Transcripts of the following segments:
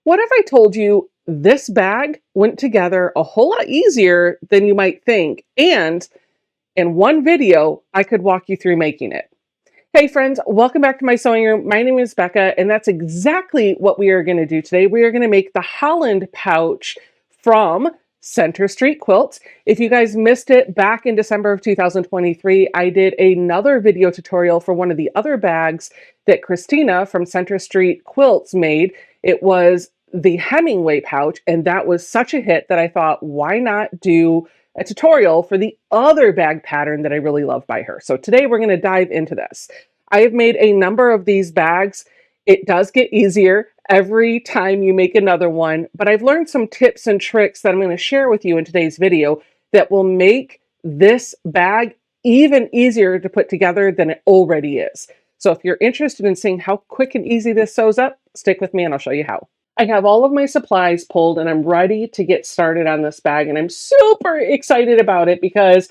What if I told you this bag went together a whole lot easier than you might think, and in one video, I could walk you through making it? Hey friends, welcome back to my sewing room. My name is Becca, and that's exactly what we are going to do today. We are going to make the Holland pouch from Center Street Quilts. If you guys missed it back in December of 2023, I did another video tutorial for one of the other bags that Christina from Center Street Quilts made. It was the Hemingway pouch, and that was such a hit that I thought, why not do a tutorial for the other bag pattern that I really love by her. So today we're going to dive into this. I have made a number of these bags. It does get easier every time you make another one, but I've learned some tips and tricks that I'm going to share with you in today's video that will make this bag even easier to put together than it already is. So if you're interested in seeing how quick and easy this sews up, stick with me and I'll show you how. I have all of my supplies pulled and I'm ready to get started on this bag, and I'm super excited about it because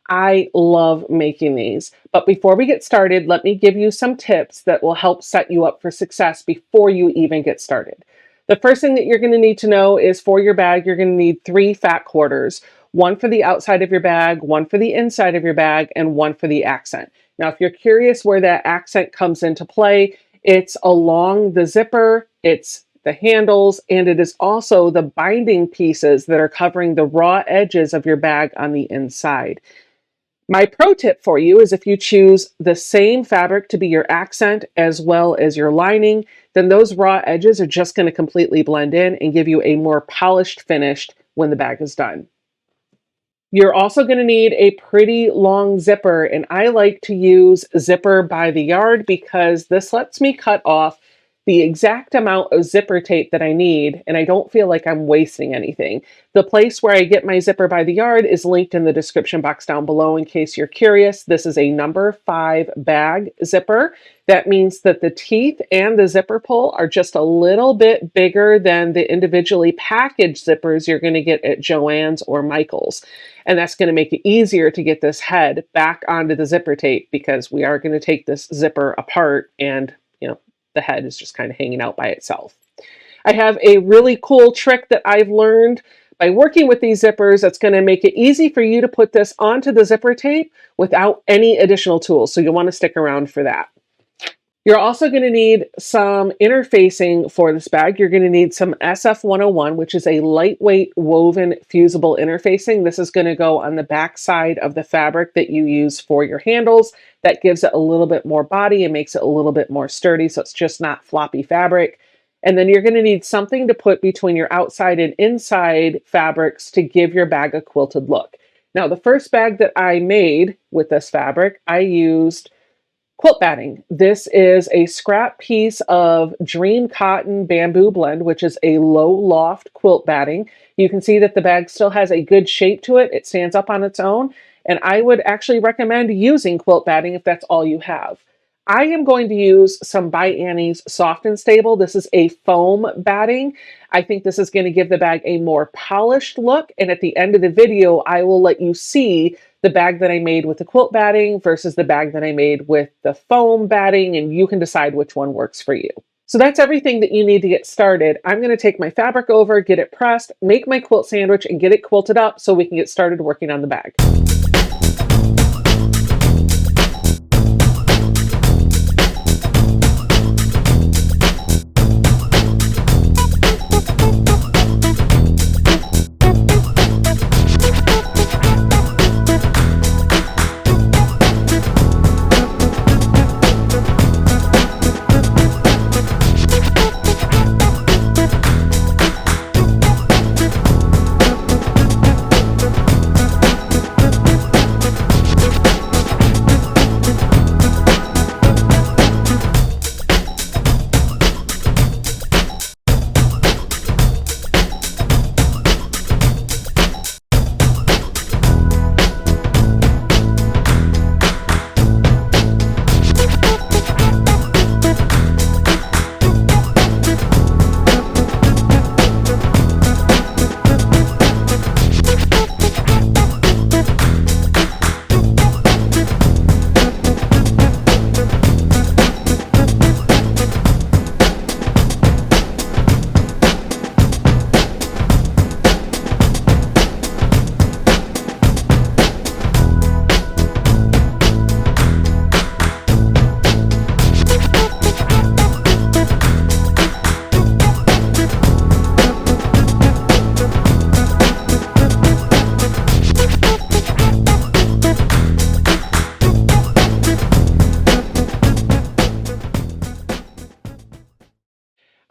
I love making these. But before we get started, let me give you some tips that will help set you up for success before you even get started. The first thing that you're going to need to know is for your bag, you're going to need 3 fat quarters, one for the outside of your bag, one for the inside of your bag, and one for the accent. Now, if you're curious where that accent comes into play, it's along the zipper, it's the handles, and it is also the binding pieces that are covering the raw edges of your bag on the inside. My pro tip for you is if you choose the same fabric to be your accent as well as your lining, then those raw edges are just going to completely blend in and give you a more polished finish when the bag is done. You're also going to need a pretty long zipper, and I like to use zipper by the yard because this lets me cut off the exact amount of zipper tape that I need, and I don't feel like I'm wasting anything. The place where I get my zipper by the yard is linked in the description box down below in case you're curious. This is a number 5 bag zipper. That means that the teeth and the zipper pull are just a little bit bigger than the individually packaged zippers you're going to get at Joann's or Michael's. And that's going to make it easier to get this head back onto the zipper tape because we are going to take this zipper apart and the head is just kind of hanging out by itself. I have a really cool trick that I've learned by working with these zippers that's going to make it easy for you to put this onto the zipper tape without any additional tools. So you'll want to stick around for that. You're also going to need some interfacing for this bag. You're going to need some SF101, which is a lightweight woven fusible interfacing. This is going to go on the back side of the fabric that you use for your handles. That gives it a little bit more body and makes it a little bit more sturdy, so it's just not floppy fabric. And then you're going to need something to put between your outside and inside fabrics to give your bag a quilted look. Now, the first bag that I made with this fabric, I used quilt batting. This is a scrap piece of Dream Cotton Bamboo Blend, which is a low loft quilt batting. You can see that the bag still has a good shape to it. It stands up on its own. And I would actually recommend using quilt batting if that's all you have. I am going to use some by Annie's Soft and Stable. This is a foam batting. I think this is going to give the bag a more polished look. And at the end of the video, I will let you see the bag that I made with the quilt batting versus the bag that I made with the foam batting, and you can decide which one works for you. So that's everything that you need to get started. I'm going to take my fabric over, get it pressed, make my quilt sandwich, and get it quilted up so we can get started working on the bag.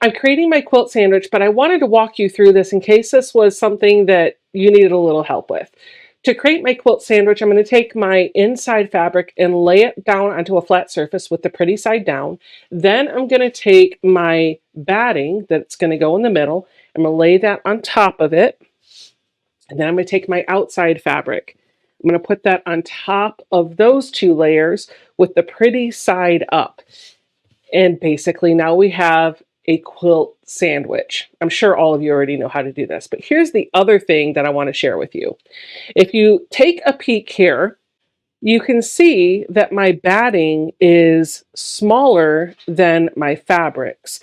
I'm creating my quilt sandwich, but I wanted to walk you through this in case this was something that you needed a little help with. To create my quilt sandwich, I'm going to take my inside fabric and lay it down onto a flat surface with the pretty side down. Then I'm going to take my batting that's going to go in the middle. I'm going to lay that on top of it. And then I'm going to take my outside fabric. I'm going to put that on top of those two layers with the pretty side up. And basically now we have a quilt sandwich. I'm sure all of you already know how to do this, but here's the other thing that I want to share with you. If you take a peek here, you can see that my batting is smaller than my fabrics.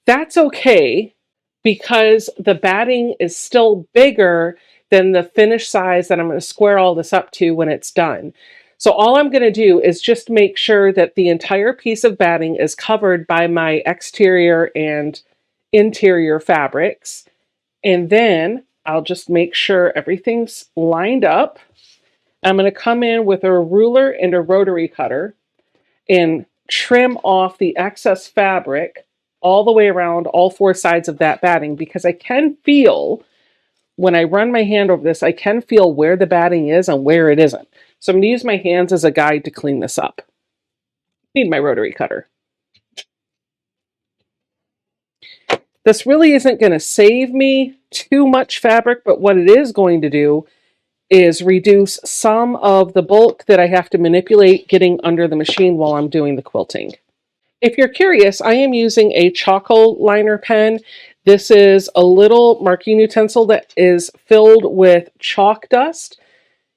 That's okay because the batting is still bigger than the finished size that I'm going to square all this up to when it's done. So all I'm going to do is just make sure that the entire piece of batting is covered by my exterior and interior fabrics. And then I'll just make sure everything's lined up. I'm going to come in with a ruler and a rotary cutter and trim off the excess fabric all the way around all four sides of that batting, because I can feel, when I run my hand over this, I can feel where the batting is and where it isn't. So I'm going to use my hands as a guide to clean this up. Need my rotary cutter. This really isn't going to save me too much fabric, but what it is going to do is reduce some of the bulk that I have to manipulate getting under the machine while I'm doing the quilting. If you're curious, I am using a charcoal liner pen. This is a little marking utensil that is filled with chalk dust,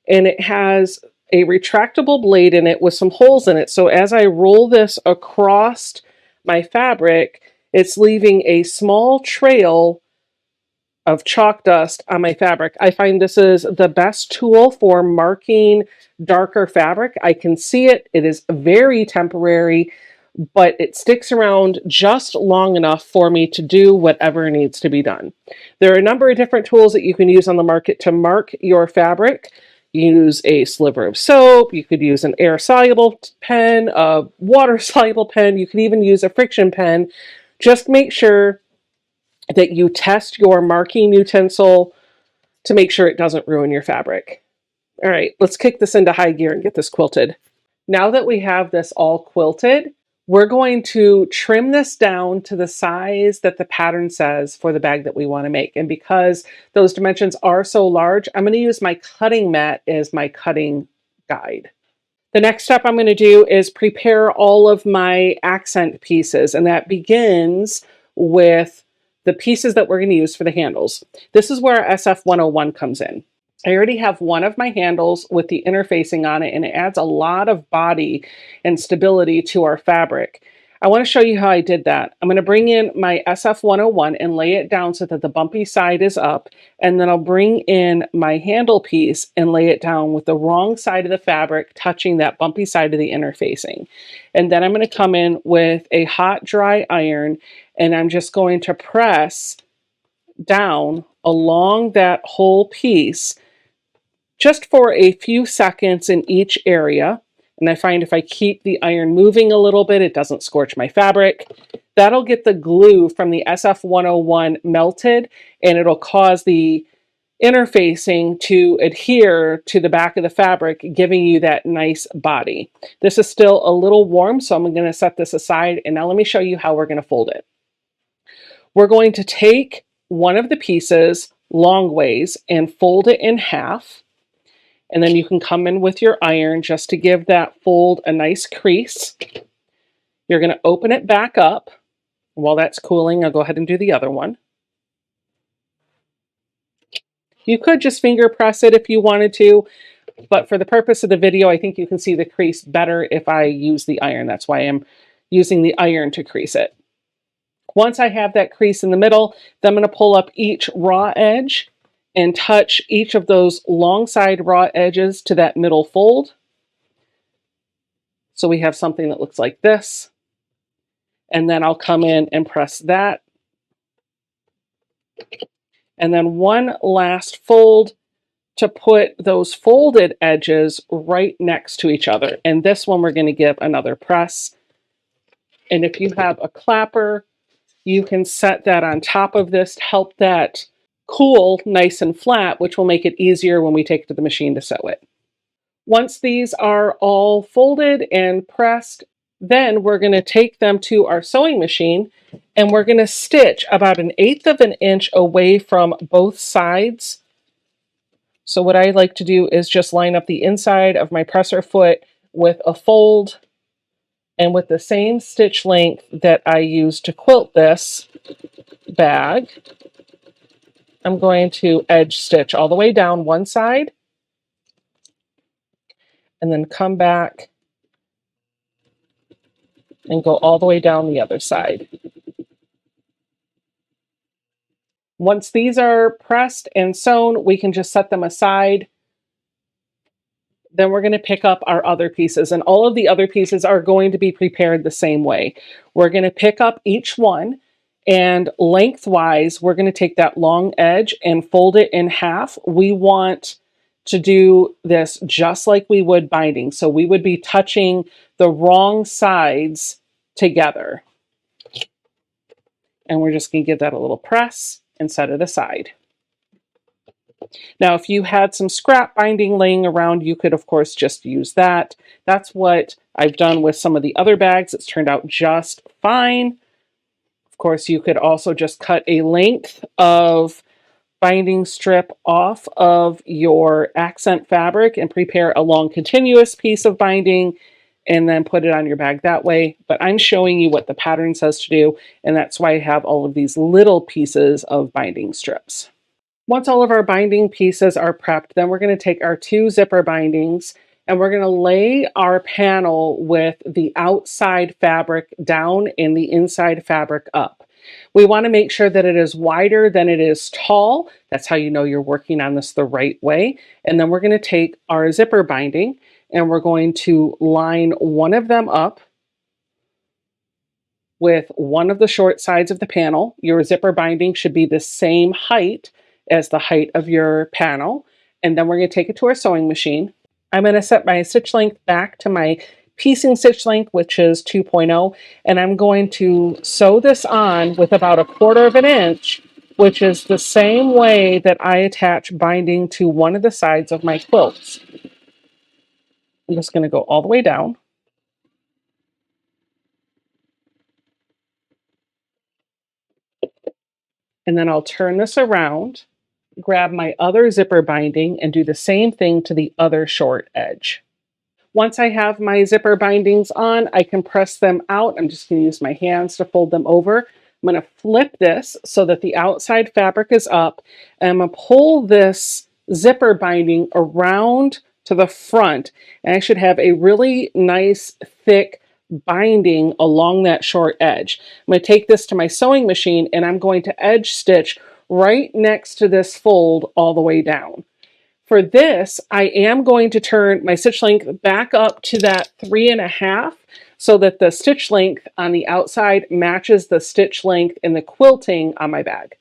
and it has a retractable blade in it with some holes in it. So as I roll this across my fabric, it's leaving a small trail of chalk dust on my fabric. I find this is the best tool for marking darker fabric. I can see it. It is very temporary, but it sticks around just long enough for me to do whatever needs to be done. There are a number of different tools that you can use on the market to mark your fabric. Use a sliver of soap. You could use an air-soluble pen, a water-soluble pen. You could even use a friction pen. Just make sure that you test your marking utensil to make sure it doesn't ruin your fabric. All right, let's kick this into high gear and get this quilted. Now that we have this all quilted, we're going to trim this down to the size that the pattern says for the bag that we want to make. And because those dimensions are so large, I'm going to use my cutting mat as my cutting guide. The next step I'm going to do is prepare all of my accent pieces, and that begins with the pieces that we're going to use for the handles. This is where our SF101 comes in. I already have one of my handles with the interfacing on it, and it adds a lot of body and stability to our fabric. I want to show you how I did that. I'm going to bring in my SF101 and lay it down so that the bumpy side is up, and then I'll bring in my handle piece and lay it down with the wrong side of the fabric touching that bumpy side of the interfacing. And then I'm going to come in with a hot dry iron, and I'm just going to press down along that whole piece just for a few seconds in each area. And I find if I keep the iron moving a little bit, it doesn't scorch my fabric. That'll get the glue from the SF101 melted, and it'll cause the interfacing to adhere to the back of the fabric, giving you that nice body. This is still a little warm, so I'm going to set this aside, and now let me show you how we're going to fold it. We're going to take one of the pieces long ways and fold it in half. And then you can come in with your iron just to give that fold a nice crease. You're going to open it back up. While that's cooling, I'll go ahead and do the other one. You could just finger press it if you wanted to, but for the purpose of the video, I think you can see the crease better if I use the iron. That's why I'm using the iron to crease it. Once I have that crease in the middle, then I'm going to pull up each raw edge and touch each of those long side raw edges to that middle fold. So we have something that looks like this. And then I'll come in and press that. And then one last fold to put those folded edges right next to each other. And this one we're going to give another press. And if you have a clapper, you can set that on top of this to help that cool nice and flat, which will make it easier when we take it to the machine to sew it. Once these are all folded and pressed, then we're going to take them to our sewing machine and we're going to stitch about 1/8 of an inch away from both sides. So what I like to do is just line up the inside of my presser foot with a fold, and with the same stitch length that I used to quilt this bag, I'm going to edge stitch all the way down one side and then come back and go all the way down the other side. Once these are pressed and sewn, we can just set them aside. Then we're going to pick up our other pieces, and all of the other pieces are going to be prepared the same way. We're going to pick up each one, and lengthwise, we're going to take that long edge and fold it in half. We want to do this just like we would binding. So we would be touching the wrong sides together. And we're just going to give that a little press and set it aside. Now, if you had some scrap binding laying around, you could, of course, just use that. That's what I've done with some of the other bags. It's turned out just fine. Of course, you could also just cut a length of binding strip off of your accent fabric and prepare a long continuous piece of binding and then put it on your bag that way. But I'm showing you what the pattern says to do, and that's why I have all of these little pieces of binding strips. Once all of our binding pieces are prepped, then we're going to take our 2 zipper bindings and we're going to lay our panel with the outside fabric down and the inside fabric up. We want to make sure that it is wider than it is tall. That's how you know you're working on this the right way. And then we're going to take our zipper binding and we're going to line one of them up with one of the short sides of the panel. Your zipper binding should be the same height as the height of your panel. And then we're going to take it to our sewing machine. I'm going to set my stitch length back to my piecing stitch length, which is 2.0, and I'm going to sew this on with about 1/4 of an inch, which is the same way that I attach binding to one of the sides of my quilts. I'm just going to go all the way down. And then I'll turn this around, grab my other zipper binding, and do the same thing to the other short edge. Once I have my zipper bindings on, I can press them out. I'm just going to use my hands to fold them over. I'm going to flip this so that the outside fabric is up, and I'm going to pull this zipper binding around to the front, and I should have a really nice thick binding along that short edge. I'm going to take this to my sewing machine and I'm going to edge stitch right next to this fold all the way down. For this, I am going to turn my stitch length back up to that 3.5 so that the stitch length on the outside matches the stitch length in the quilting on my bag.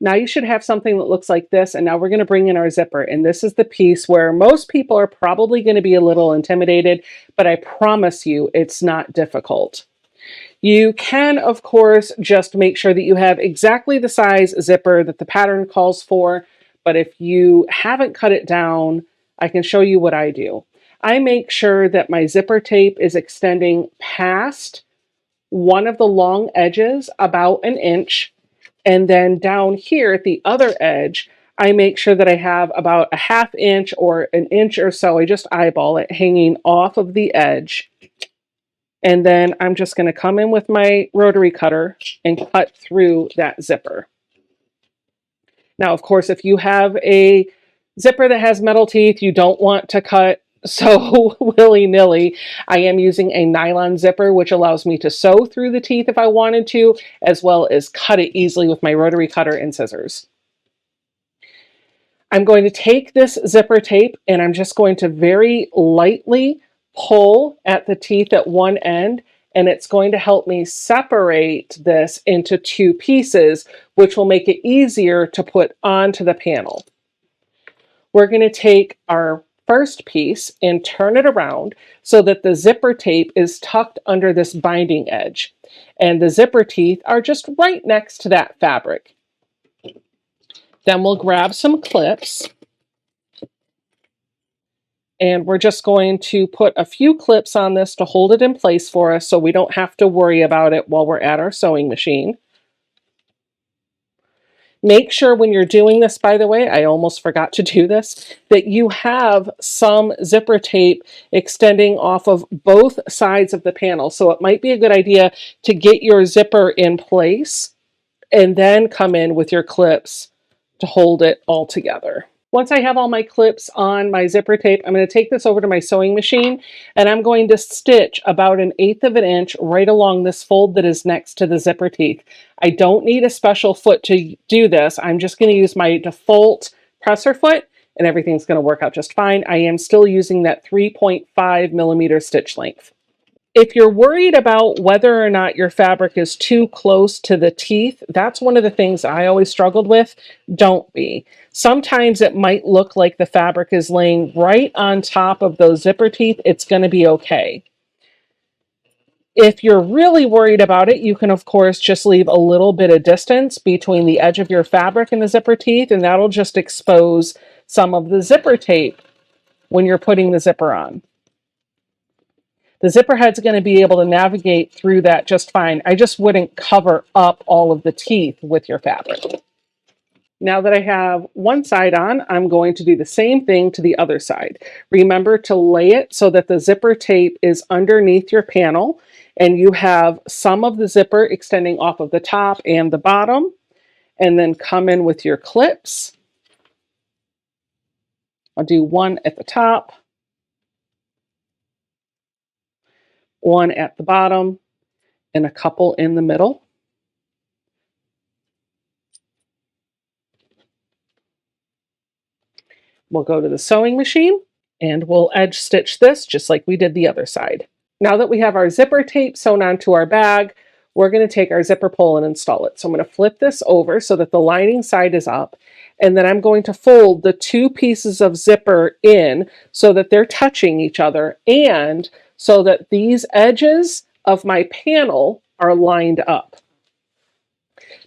Now you should have something that looks like this, and now we're going to bring in our zipper, and this is the piece where most people are probably going to be a little intimidated, but I promise you it's not difficult. You can, of course, just make sure that you have exactly the size zipper that the pattern calls for, but if you haven't cut it down, I can show you what I do. I make sure that my zipper tape is extending past one of the long edges about 1 inch, and then down here at the other edge, I make sure that I have about 1/2 inch or 1 inch or so, I just eyeball it, hanging off of the edge. And then I'm just going to come in with my rotary cutter and cut through that zipper. Now, of course, if you have a zipper that has metal teeth, you don't want to cut so willy-nilly. I am using a nylon zipper, which allows me to sew through the teeth if I wanted to, as well as cut it easily with my rotary cutter and scissors. I'm going to take this zipper tape and I'm just going to very lightly pull at the teeth at one end, and it's going to help me separate this into 2 pieces, which will make it easier to put onto the panel. We're going to take our first piece and turn it around so that the zipper tape is tucked under this binding edge. And the zipper teeth are just right next to that fabric. Then we'll grab some clips. And we're just going to put a few clips on this to hold it in place for us so we don't have to worry about it while we're at our sewing machine. Make sure when you're doing this, by the way, I almost forgot to do this, that you have some zipper tape extending off of both sides of the panel. So it might be a good idea to get your zipper in place and then come in with your clips to hold it all together. Once I have all my clips on my zipper tape, I'm going to take this over to my sewing machine and I'm going to stitch about 1/8 of an inch right along this fold that is next to the zipper teeth. I don't need a special foot to do this. I'm just going to use my default presser foot and everything's going to work out just fine. I am still using that 3.5 millimeter stitch length. If you're worried about whether or not your fabric is too close to the teeth, that's one of the things I always struggled with. Don't be. Sometimes it might look like the fabric is laying right on top of those zipper teeth. It's going to be okay. If you're really worried about it, you can, of course, just leave a little bit of distance between the edge of your fabric and the zipper teeth, and that'll just expose some of the zipper tape when you're putting the zipper on. The zipper head's going to be able to navigate through that just fine. I just wouldn't cover up all of the teeth with your fabric. Now that I have one side on, I'm going to do the same thing to the other side. Remember to lay it so that the zipper tape is underneath your panel and you have some of the zipper extending off of the top and the bottom, and then come in with your clips. I'll do one at the top, one at the bottom, and a couple in the middle. We'll go to the sewing machine and we'll edge stitch this just like we did the other side. Now that we have our zipper tape sewn onto our bag, we're going to take our zipper pull and install it. So I'm going to flip this over so that the lining side is up, and then I'm going to fold the two pieces of zipper in so that they're touching each other and so that these edges of my panel are lined up.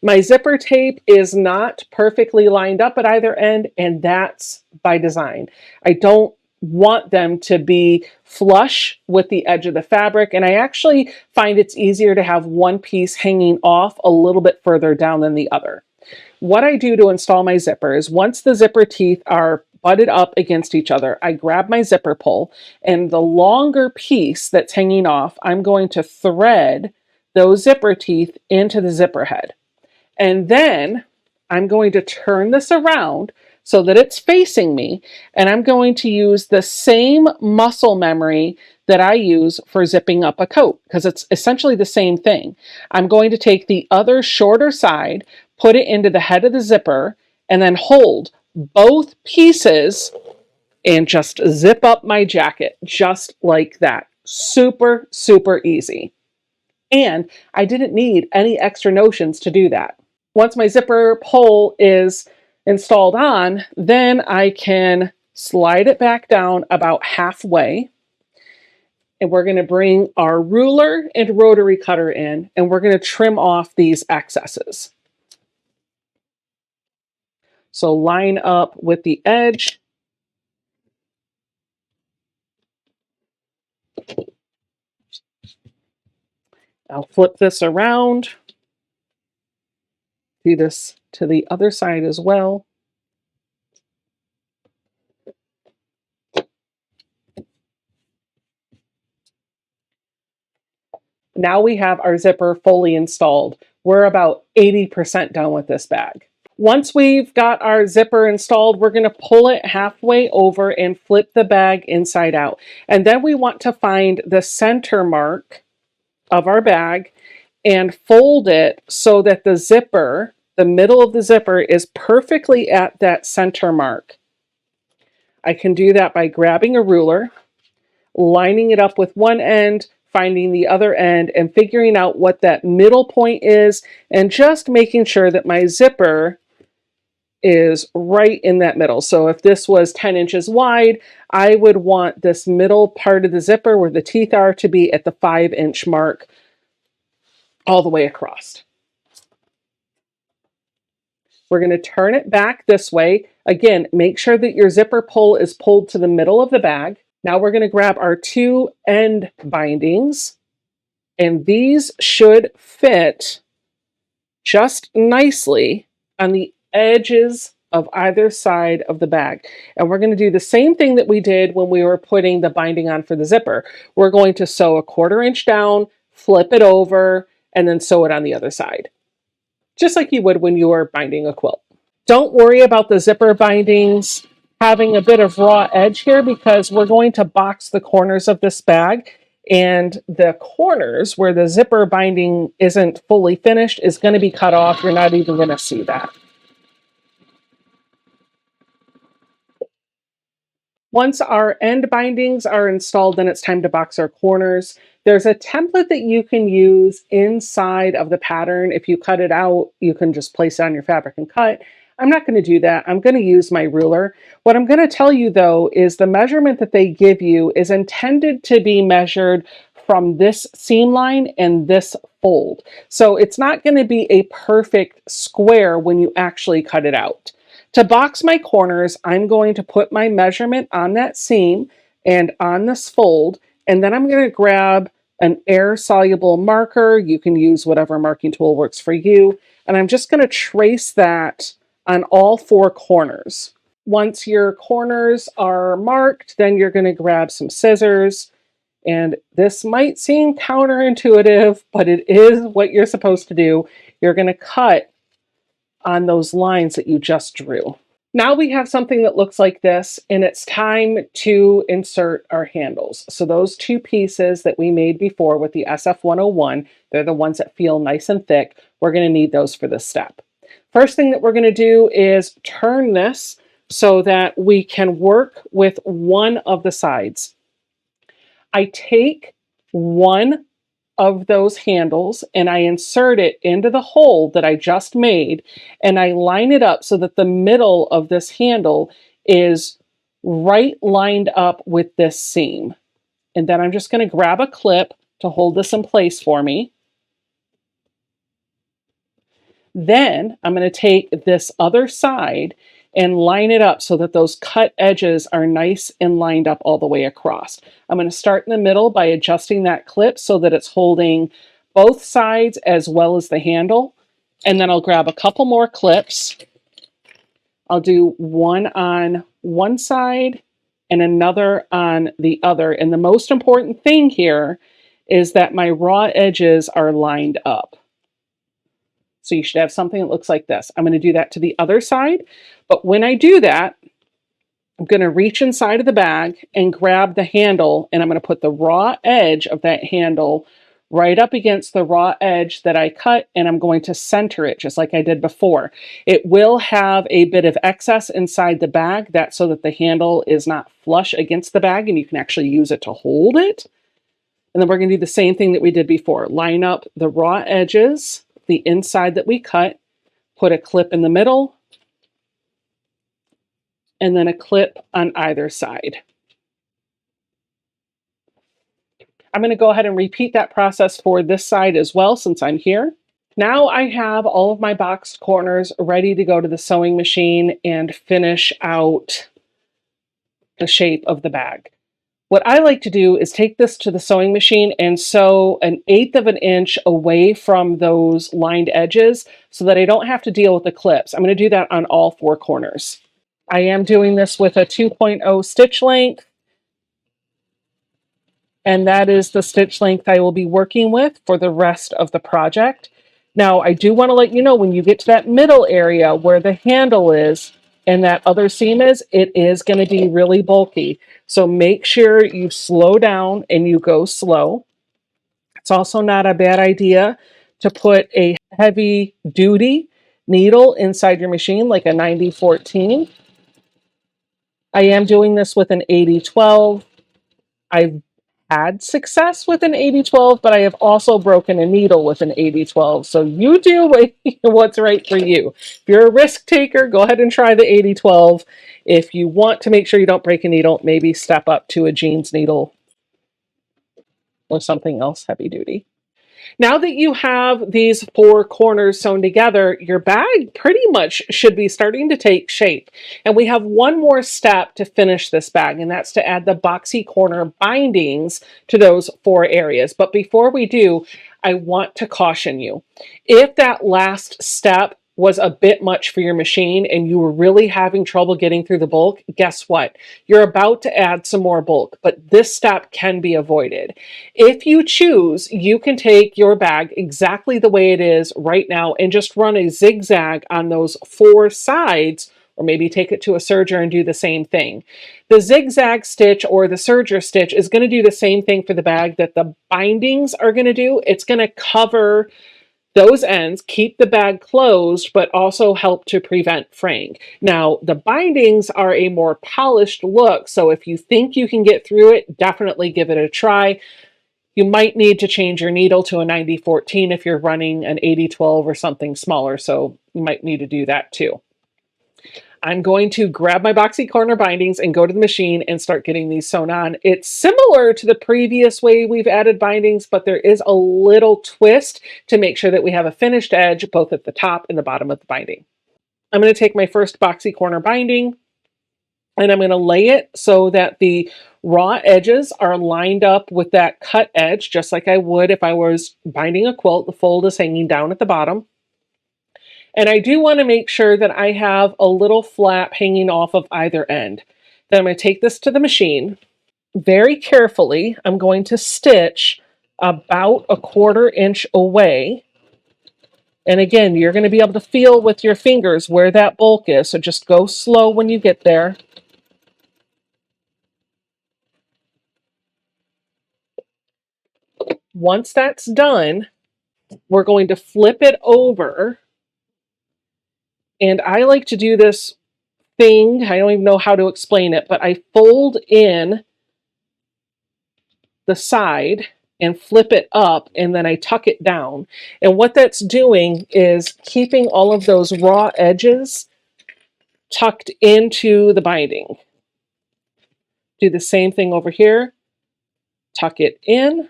My zipper tape is not perfectly lined up at either end, and that's by design. I don't want them to be flush with the edge of the fabric, and I actually find it's easier to have one piece hanging off a little bit further down than the other. What I do to install my zipper is once the zipper teeth are butted up against each other, I grab my zipper pull, and the longer piece that's hanging off, I'm going to thread those zipper teeth into the zipper head. And then I'm going to turn this around so that it's facing me, and I'm going to use the same muscle memory that I use for zipping up a coat, because it's essentially the same thing. I'm going to take the other shorter side, put it into the head of the zipper, and then hold both pieces and just zip up my jacket just like that. Super, super easy. And I didn't need any extra notions to do that. Once my zipper pull is installed on, then I can slide it back down about halfway. And we're going to bring our ruler and rotary cutter in, and we're going to trim off these excesses. So line up with the edge. I'll flip this around. Do this to the other side as well. Now we have our zipper fully installed. We're about 80% done with this bag. Once we've got our zipper installed, we're going to pull it halfway over and flip the bag inside out. And then we want to find the center mark of our bag and fold it so that the zipper, the middle of the zipper, is perfectly at that center mark. I can do that by grabbing a ruler, lining it up with one end, finding the other end, and figuring out what that middle point is, and just making sure that my zipper is right in that middle. So if this was 10 inches wide, I would want this middle part of the zipper where the teeth are to be at the 5-inch mark all the way across. We're going to turn it back this way. Again, make sure that your zipper pull is pulled to the middle of the bag. Now we're going to grab our 2 end bindings, and these should fit just nicely on the edges of either side of the bag. And we're going to do the same thing that we did when we were putting the binding on for the zipper. We're going to sew a 1/4 inch down, flip it over, and then sew it on the other side, just like you would when you were binding a quilt. Don't worry about the zipper bindings having a bit of raw edge here, because we're going to box the corners of this bag, and the corners where the zipper binding isn't fully finished is going to be cut off. You're not even going to see that. Once our end bindings are installed, then it's time to box our corners. There's a template that you can use inside of the pattern. If you cut it out, you can just place it on your fabric and cut. I'm not going to do that. I'm going to use my ruler. What I'm going to tell you though is the measurement that they give you is intended to be measured from this seam line and this fold. So it's not going to be a perfect square when you actually cut it out. To box my corners, I'm going to put my measurement on that seam and on this fold, and then I'm going to grab an air-soluble marker. You can use whatever marking tool works for you, and I'm just going to trace that on all 4 corners. Once your corners are marked, then you're going to grab some scissors, and this might seem counterintuitive, but it is what you're supposed to do. You're going to cut on those lines that you just drew. Now we have something that looks like this, and it's time to insert our handles. So those 2 pieces that we made before with the SF101, they're the ones that feel nice and thick. We're going to need those for this step. First thing that we're going to do is turn this so that we can work with one of the sides. I take one of those handles and I insert it into the hole that I just made, and I line it up so that the middle of this handle is right lined up with this seam. And then I'm just going to grab a clip to hold this in place for me. Then I'm going to take this other side and line it up so that those cut edges are nice and lined up all the way across. I'm going to start in the middle by adjusting that clip so that it's holding both sides as well as the handle. And then I'll grab a couple more clips. I'll do one on one side and another on the other. And the most important thing here is that my raw edges are lined up. So you should have something that looks like this. I'm going to do that to the other side. But when I do that, I'm going to reach inside of the bag and grab the handle, and I'm going to put the raw edge of that handle right up against the raw edge that I cut, and I'm going to center it just like I did before. It will have a bit of excess inside the bag, that's so that the handle is not flush against the bag and you can actually use it to hold it. And then we're going to do the same thing that we did before. Line up the raw edges, the inside that we cut, put a clip in the middle, and then a clip on either side. I'm going to go ahead and repeat that process for this side as well since I'm here. Now I have all of my boxed corners ready to go to the sewing machine and finish out the shape of the bag. What I like to do is take this to the sewing machine and sew 1/8 of an inch away from those lined edges so that I don't have to deal with the clips. I'm going to do that on all 4 corners. I am doing this with a 2.0 stitch length, and that is the stitch length I will be working with for the rest of the project. Now, I do want to let you know when you get to that middle area where the handle is and that other seam is, it is going to be really bulky. So make sure you slow down and you go slow. It's also not a bad idea to put a heavy duty needle inside your machine, like a 90-14. I am doing this with an 80-12. I've had success with an 80-12, but I have also broken a needle with an 80-12. So you do what's right for you. If you're a risk taker, go ahead and try the 80-12. If you want to make sure you don't break a needle, maybe step up to a jeans needle or something else heavy duty. Now that you have these four corners sewn together, your bag pretty much should be starting to take shape. And we have one more step to finish this bag, and that's to add the boxy corner bindings to those four areas. But before we do, I want to caution you. If that last step was a bit much for your machine and you were really having trouble getting through the bulk, guess what? You're about to add some more bulk, but this step can be avoided. If you choose, you can take your bag exactly the way it is right now and just run a zigzag on those four sides, or maybe take it to a serger and do the same thing. The zigzag stitch or the serger stitch is going to do the same thing for the bag that the bindings are going to do. It's going to cover those ends, keep the bag closed, but also help to prevent fraying. Now, the bindings are a more polished look, so if you think you can get through it, definitely give it a try. You might need to change your needle to a 90-14 if you're running an 80-12 or something smaller, so you might need to do that too. I'm going to grab my boxy corner bindings and go to the machine and start getting these sewn on. It's similar to the previous way we've added bindings, but there is a little twist to make sure that we have a finished edge both at the top and the bottom of the binding. I'm going to take my first boxy corner binding and I'm going to lay it so that the raw edges are lined up with that cut edge, just like I would if I was binding a quilt. The fold is hanging down at the bottom. And I do want to make sure that I have a little flap hanging off of either end. Then I'm going to take this to the machine. Very carefully, I'm going to stitch about a 1/4 inch away. And again, you're going to be able to feel with your fingers where that bulk is, so just go slow when you get there. Once that's done, we're going to flip it over. And I like to do this thing, I don't even know how to explain it, but I fold in the side and flip it up, and then I tuck it down. And what that's doing is keeping all of those raw edges tucked into the binding. Do the same thing over here. Tuck it in,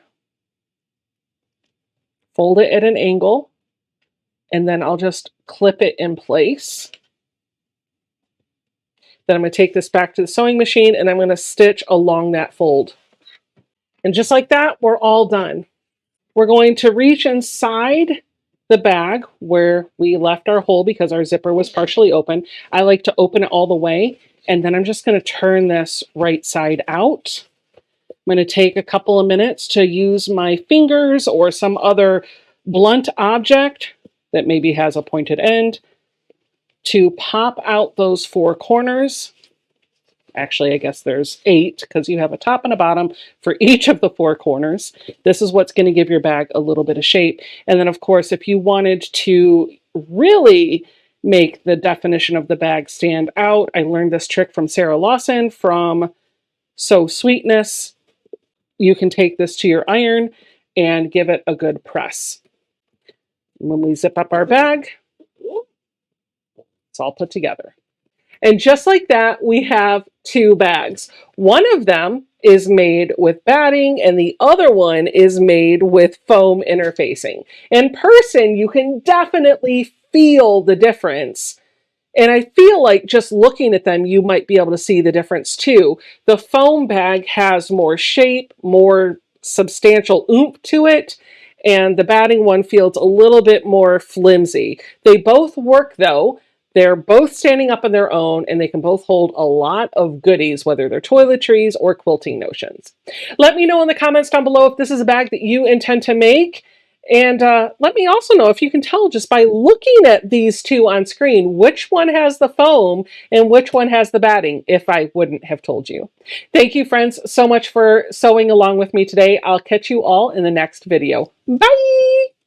fold it at an angle, and then I'll just clip it in place. Then I'm going to take this back to the sewing machine and I'm going to stitch along that fold. And just like that, we're all done. We're going to reach inside the bag where we left our hole because our zipper was partially open. I like to open it all the way, and then I'm just going to turn this right side out. I'm going to take a couple of minutes to use my fingers or some other blunt object that maybe has a pointed end to pop out those four corners. Actually, I guess there's 8 because you have a top and a bottom for each of the four corners. This is what's going to give your bag a little bit of shape. And then, of course, if you wanted to really make the definition of the bag stand out, I learned this trick from Sarah Lawson from Sew Sweetness. You can take this to your iron and give it a good press. When we zip up our bag, it's all put together. And just like that, we have 2 bags. One of them is made with batting and the other one is made with foam interfacing. In person, you can definitely feel the difference. And I feel like just looking at them, you might be able to see the difference too. The foam bag has more shape, more substantial oomph to it, and the batting one feels a little bit more flimsy. They both work though. They're both standing up on their own, and they can both hold a lot of goodies, whether they're toiletries or quilting notions. Let me know in the comments down below if this is a bag that you intend to make. And let me also know if you can tell just by looking at these 2 on screen, which one has the foam and which one has the batting, if I wouldn't have told you. Thank you, friends, so much for sewing along with me today. I'll catch you all in the next video. Bye!